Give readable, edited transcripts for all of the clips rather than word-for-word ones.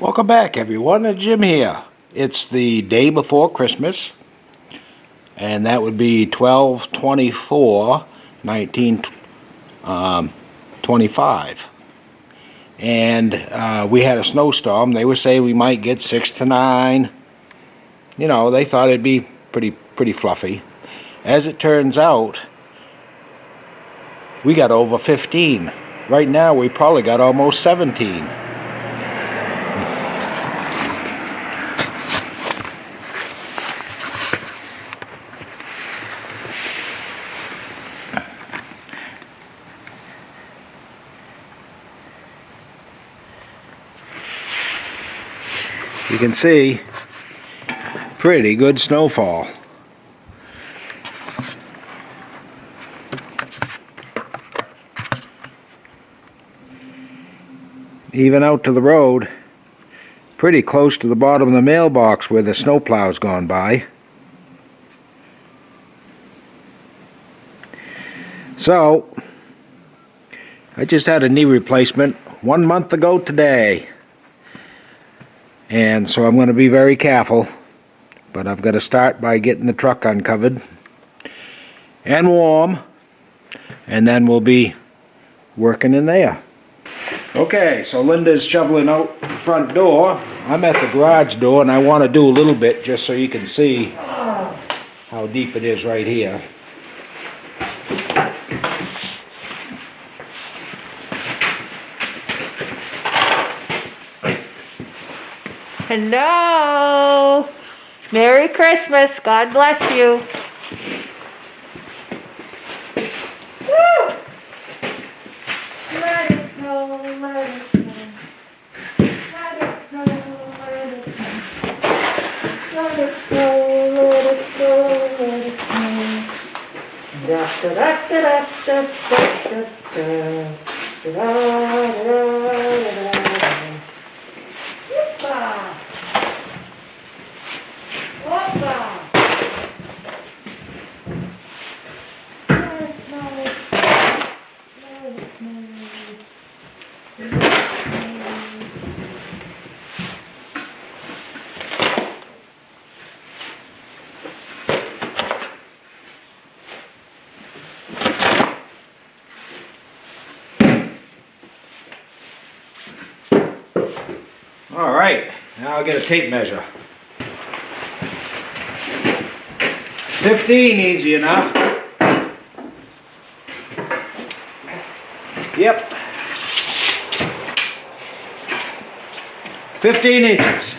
Welcome back, everyone. Jim here. It's the day before Christmas, and that would be 12/24/1925. And we had a snowstorm. They were saying we might get 6 to 9. You know, they thought it'd be pretty fluffy. As it turns out, we got over 15. Right now, we probably got almost 17. You can see pretty good snowfall. Even out to the road, pretty close to the bottom of the mailbox where the snowplow's gone by. So, I just had a knee replacement 1 month ago today. And so I'm going to be very careful, but I've got to start by getting the truck uncovered and warm, and then we'll be working in there. Okay, so Linda's shoveling out the front door. I'm at the garage door, and I want to do a little bit just so you can see how deep it is right here. Hello! Merry Christmas! God bless you! Woo! Let it go, let it go. Let it go, let it go. Let it go, let it go, let it go. Da da da da da da da da da da da. All right, now I'll get a tape measure. 15, easy enough. Yep. 15 inches.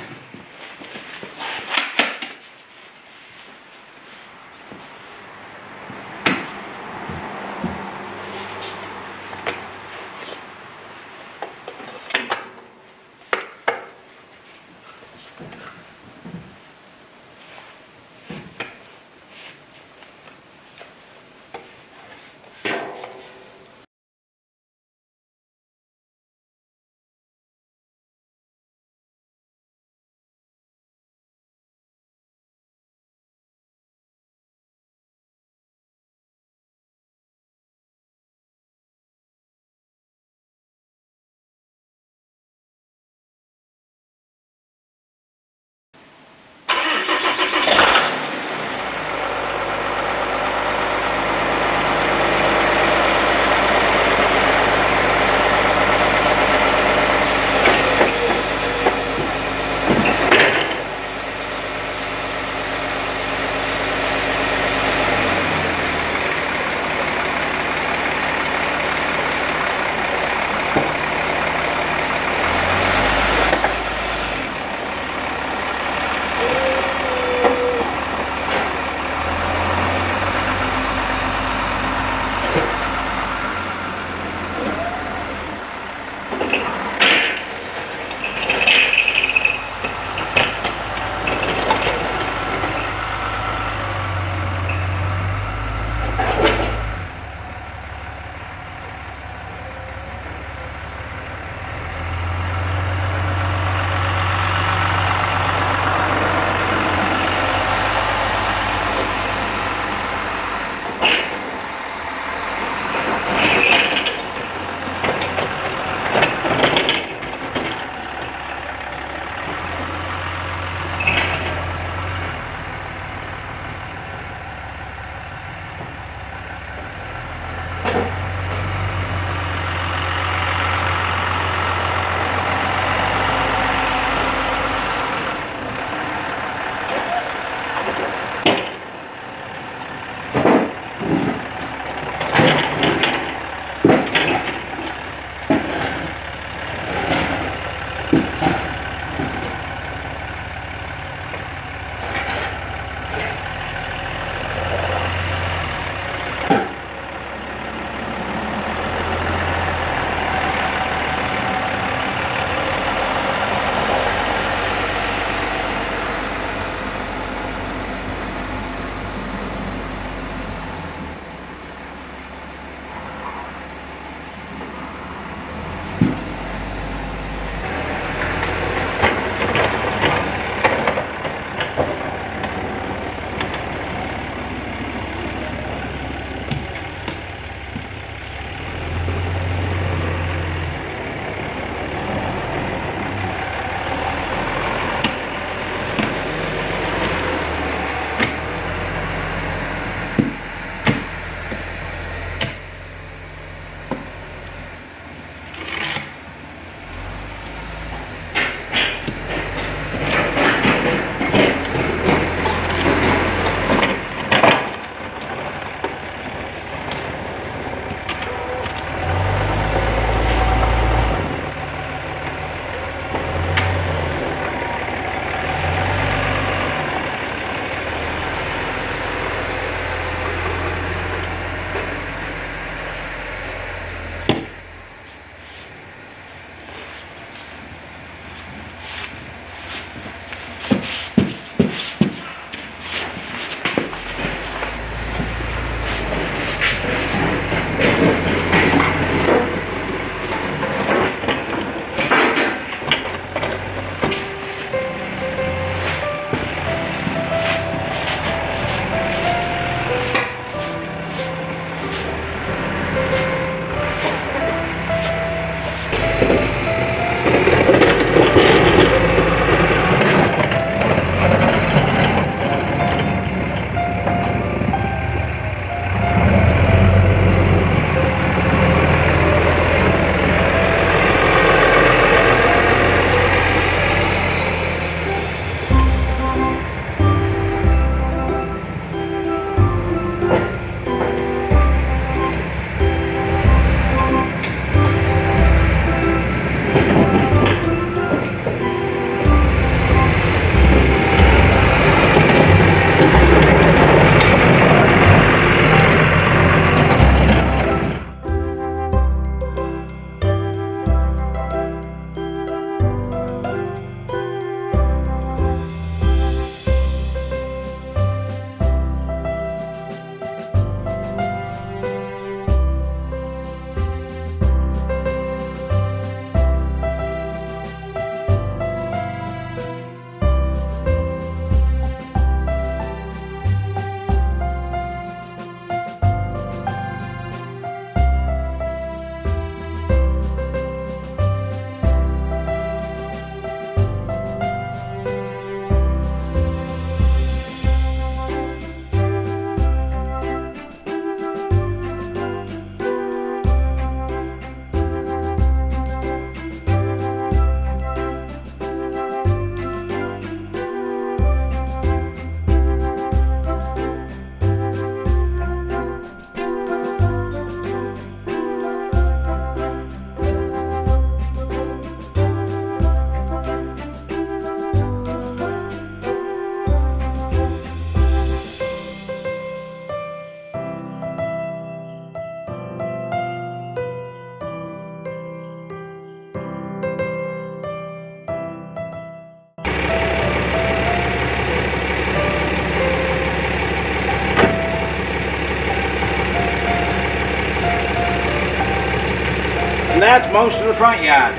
most of the front yard.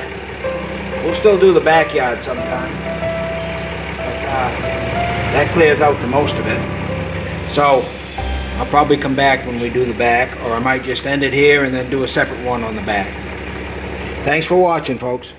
We'll still do the backyard sometime. But, that clears out the most of it. So I'll probably come back when we do the back, or I might just end it here and then do a separate one on the back. Thanks for watching, folks.